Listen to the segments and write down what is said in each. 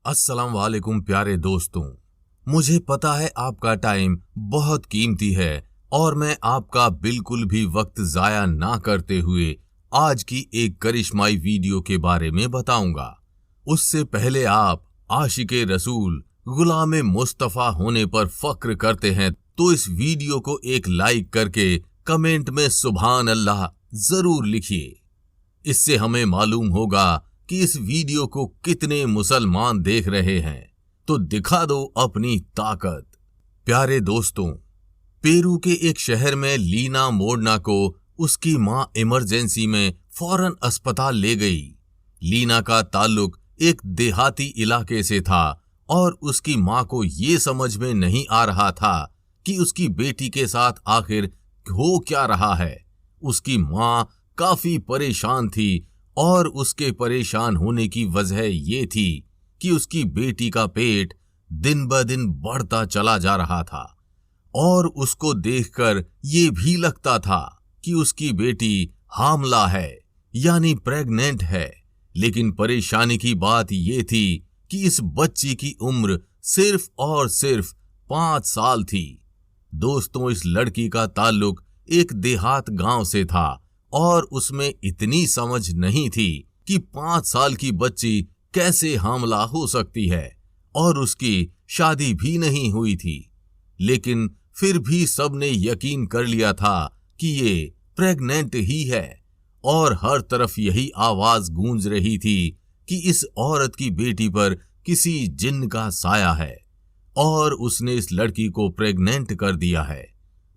अस्सलाम वालेकुम प्यारे दोस्तों। मुझे पता है आपका टाइम बहुत कीमती है और मैं आपका बिल्कुल भी वक्त जाया ना करते हुए आज की एक करिश्माई वीडियो के बारे में बताऊंगा। उससे पहले आप आशिके रसूल गुलाम मुस्तफ़ा होने पर फक्र करते हैं तो इस वीडियो को एक लाइक करके कमेंट में सुभान अल्लाह जरूर लिखिए। इससे हमें मालूम होगा कि इस वीडियो को कितने मुसलमान देख रहे हैं। तो दिखा दो अपनी ताकत। प्यारे दोस्तों, पेरू के एक शहर में लीना मोडना को उसकी मां इमरजेंसी में फौरन अस्पताल ले गई। लीना का ताल्लुक एक देहाती इलाके से था और उसकी मां को ये समझ में नहीं आ रहा था कि उसकी बेटी के साथ आखिर हो क्या रहा है। उसकी मां काफी परेशान थी और उसके परेशान होने की वजह ये थी कि उसकी बेटी का पेट दिन ब दिन बढ़ता चला जा रहा था और उसको देखकर ये भी लगता था कि उसकी बेटी हामला है यानी प्रेग्नेंट है। लेकिन परेशानी की बात ये थी कि इस बच्ची की उम्र सिर्फ और सिर्फ 5 साल थी। दोस्तों, इस लड़की का ताल्लुक एक देहात गांव से था और उसमें इतनी समझ नहीं थी कि 5 साल की बच्ची कैसे हामला हो सकती है और उसकी शादी भी नहीं हुई थी। लेकिन फिर भी सबने यकीन कर लिया था कि ये प्रेग्नेंट ही है और हर तरफ यही आवाज गूंज रही थी कि इस औरत की बेटी पर किसी जिन्न का साया है और उसने इस लड़की को प्रेग्नेंट कर दिया है।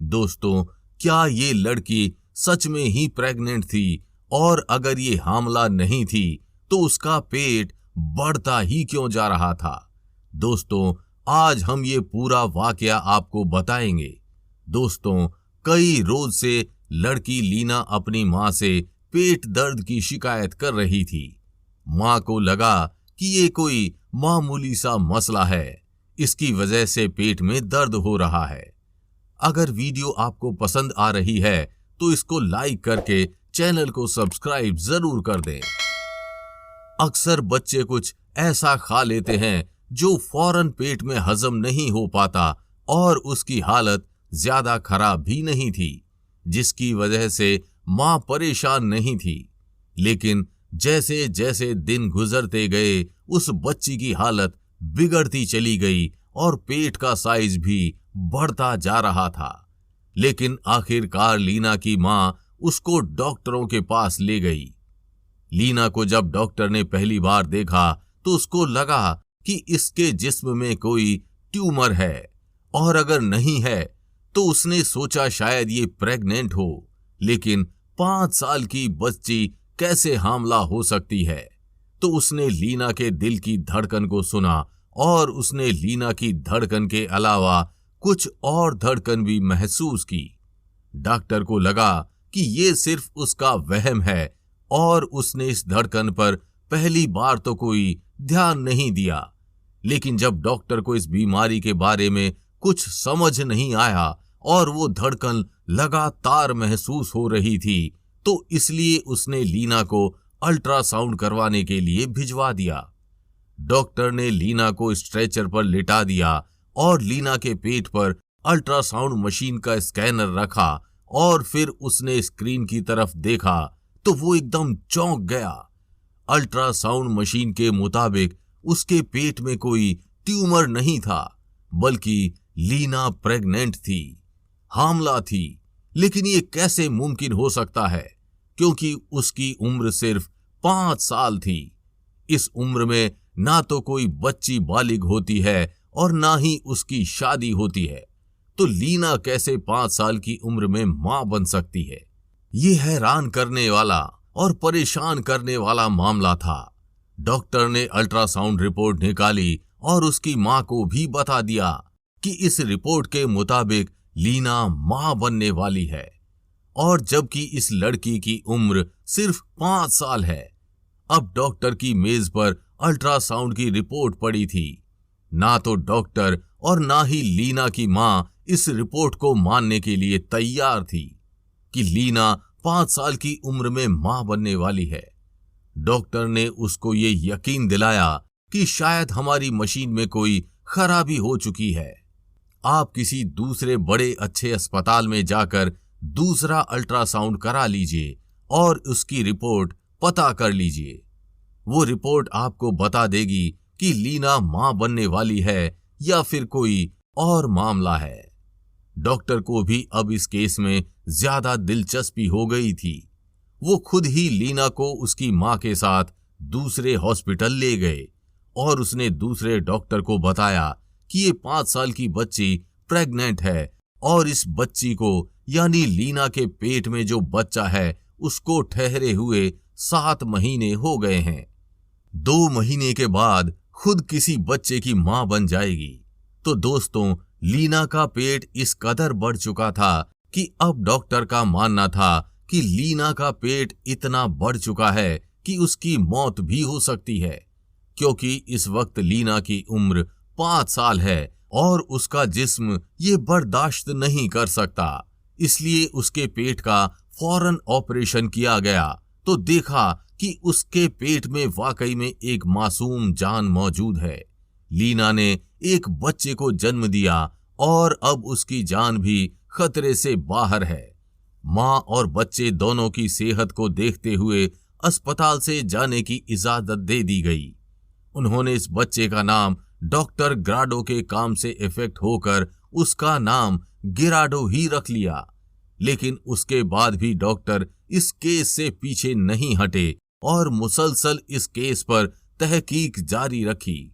दोस्तों, क्या ये लड़की सच में ही प्रेग्नेंट थी और अगर ये हामला नहीं थी तो उसका पेट बढ़ता ही क्यों जा रहा था? दोस्तों, आज हम ये पूरा वाकया आपको बताएंगे। दोस्तों, कई रोज से लड़की लीना अपनी मां से पेट दर्द की शिकायत कर रही थी। मां को लगा कि ये कोई मामूली सा मसला है, इसकी वजह से पेट में दर्द हो रहा है। अगर वीडियो आपको पसंद आ रही है तो इसको लाइक करके चैनल को सब्सक्राइब जरूर कर दें। अक्सर बच्चे कुछ ऐसा खा लेते हैं जो फौरन पेट में हजम नहीं हो पाता और उसकी हालत ज्यादा खराब भी नहीं थी, जिसकी वजह से मां परेशान नहीं थी। लेकिन जैसे जैसे दिन गुजरते गए उस बच्ची की हालत बिगड़ती चली गई और पेट का साइज भी बढ़ता जा रहा था। लेकिन आखिरकार लीना की मां उसको डॉक्टरों के पास ले गई। लीना को जब डॉक्टर ने पहली बार देखा तो उसको लगा कि इसके जिस्म में कोई ट्यूमर है और अगर नहीं है तो उसने सोचा शायद ये प्रेग्नेंट हो। लेकिन 5 साल की बच्ची कैसे हामला हो सकती है? तो उसने लीना के दिल की धड़कन को सुना और उसने लीना की धड़कन के अलावा कुछ और धड़कन भी महसूस की। डॉक्टर को लगा कि ये सिर्फ उसका वहम है और उसने इस धड़कन पर पहली बार तो कोई ध्यान नहीं दिया। लेकिन जब डॉक्टर को इस बीमारी के बारे में कुछ समझ नहीं आया और वो धड़कन लगातार महसूस हो रही थी तो इसलिए उसने लीना को अल्ट्रासाउंड करवाने के लिए भिजवा दिया। डॉक्टर ने लीना को स्ट्रेचर पर लिटा दिया और लीना के पेट पर अल्ट्रासाउंड मशीन का स्कैनर रखा और फिर उसने स्क्रीन की तरफ देखा तो वो एकदम चौंक गया। अल्ट्रासाउंड मशीन के मुताबिक उसके पेट में कोई ट्यूमर नहीं था, बल्कि लीना प्रेग्नेंट थी, हामला थी। लेकिन ये कैसे मुमकिन हो सकता है, क्योंकि उसकी उम्र सिर्फ 5 साल थी। इस उम्र में ना तो कोई बच्ची बालिग होती है और ना ही उसकी शादी होती है, तो लीना कैसे 5 साल की उम्र में मां बन सकती है? ये हैरान करने वाला और परेशान करने वाला मामला था। डॉक्टर ने अल्ट्रासाउंड रिपोर्ट निकाली और उसकी मां को भी बता दिया कि इस रिपोर्ट के मुताबिक लीना मां बनने वाली है और जबकि इस लड़की की उम्र सिर्फ 5 साल है। अब डॉक्टर की मेज पर अल्ट्रासाउंड की रिपोर्ट पड़ी थी। ना तो डॉक्टर और ना ही लीना की मां इस रिपोर्ट को मानने के लिए तैयार थी कि लीना 5 साल की उम्र में मां बनने वाली है। डॉक्टर ने उसको ये यकीन दिलाया कि शायद हमारी मशीन में कोई खराबी हो चुकी है। आप किसी दूसरे बड़े अच्छे अस्पताल में जाकर दूसरा अल्ट्रासाउंड करा लीजिए और उसकी रिपोर्ट पता कर लीजिए। वो रिपोर्ट आपको बता देगी कि लीना मां बनने वाली है या फिर कोई और मामला है। डॉक्टर को भी अब इस केस में ज्यादा दिलचस्पी हो गई थी। वो खुद ही लीना को उसकी मां के साथ दूसरे हॉस्पिटल ले गए और उसने दूसरे डॉक्टर को बताया कि ये 5 साल की बच्ची प्रेग्नेंट है और इस बच्ची को यानी लीना के पेट में जो बच्चा है उसको ठहरे हुए 7 महीने हो गए हैं। 2 महीने के बाद खुद किसी बच्चे की मां बन जाएगी। तो दोस्तों, लीना का पेट इस कदर बढ़ चुका था कि अब डॉक्टर का मानना था कि लीना का पेट इतना बढ़ चुका है कि उसकी मौत भी हो सकती है, क्योंकि इस वक्त लीना की उम्र 5 साल है और उसका जिस्म ये बर्दाश्त नहीं कर सकता। इसलिए उसके पेट का फौरन ऑपरेशन किया गया तो देखा कि उसके पेट में वाकई में एक मासूम जान मौजूद है। लीना ने एक बच्चे को जन्म दिया और अब उसकी जान भी खतरे से बाहर है। मां और बच्चे दोनों की सेहत को देखते हुए अस्पताल से जाने की इजाजत दे दी गई। उन्होंने इस बच्चे का नाम डॉक्टर ग्राडो के काम से इफेक्ट होकर उसका नाम गिराडो ही रख लिया। लेकिन उसके बाद भी डॉक्टर इस केस से पीछे नहीं हटे और मुसलसल इस केस पर तहकीक जारी रखी।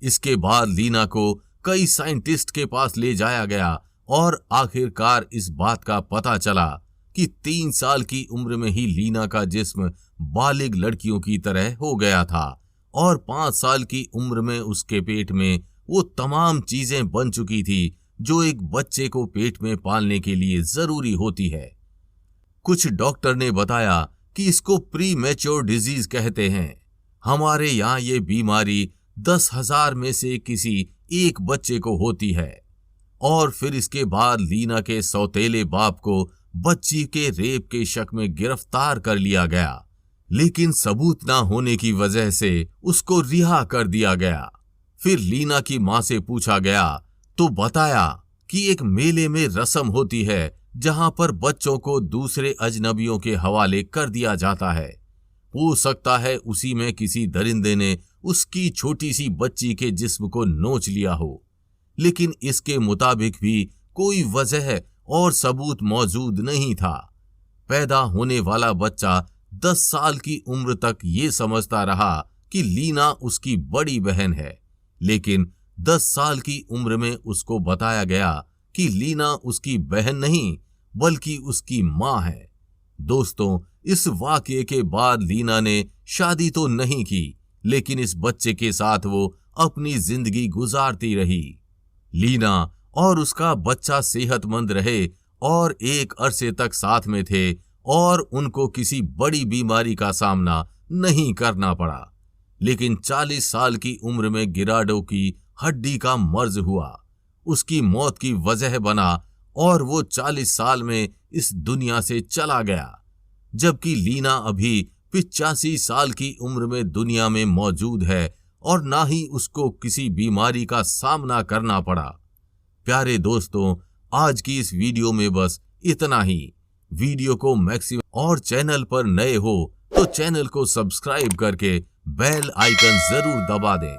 इसके बाद लीना को कई साइंटिस्ट के पास ले जाया गया और आखिरकार इस बात का पता चला कि 3 साल की उम्र में ही लीना का जिस्म बालिग लड़कियों की तरह हो गया था और 5 साल की उम्र में उसके पेट में वो तमाम चीजें बन चुकी थी जो एक बच्चे को पेट में पालने के लिए जरूरी होती है। कुछ डॉक्टर ने बताया कि इसको प्री मैच्योर डिजीज कहते हैं। हमारे यहाँ ये बीमारी 10,000 में से किसी एक बच्चे को होती है। और फिर इसके बाद लीना के सौतेले बाप को बच्ची के रेप के शक में गिरफ्तार कर लिया गया, लेकिन सबूत ना होने की वजह से उसको रिहा कर दिया गया। फिर लीना की मां से पूछा गया तो बताया कि एक मेले में रस्म होती है जहां पर बच्चों को दूसरे अजनबियों के हवाले कर दिया जाता है। हो सकता है उसी में किसी दरिंदे ने उसकी छोटी सी बच्ची के जिस्म को नोच लिया हो, लेकिन इसके मुताबिक भी कोई वजह और सबूत मौजूद नहीं था। पैदा होने वाला बच्चा 10 साल की उम्र तक ये समझता रहा कि लीना उसकी बड़ी बहन है, लेकिन 10 साल की उम्र में उसको बताया गया कि लीना उसकी बहन नहीं बल्कि उसकी मां है। दोस्तों, इस वाकये के बाद लीना ने शादी तो नहीं की, लेकिन इस बच्चे के साथ वो अपनी जिंदगी गुजारती रही। लीना और उसका बच्चा सेहतमंद रहे और एक अरसे तक साथ में थे और उनको किसी बड़ी बीमारी का सामना नहीं करना पड़ा। लेकिन 40 साल की उम्र में गिराडो की हड्डी का मर्ज हुआ, उसकी मौत की वजह बना और वो 40 साल में इस दुनिया से चला गया, जबकि लीना अभी 85 साल की उम्र में दुनिया में मौजूद है और ना ही उसको किसी बीमारी का सामना करना पड़ा। प्यारे दोस्तों, आज की इस वीडियो में बस इतना ही। वीडियो को मैक्सिमम और चैनल पर नए हो तो चैनल को सब्सक्राइब करके बेल आइकन जरूर दबा दें।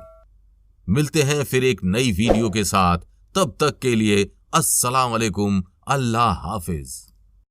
मिलते हैं फिर एक नई वीडियो के साथ, तब तक के लिए अस्सलाम वालेकुम, अल्लाह हाफिज।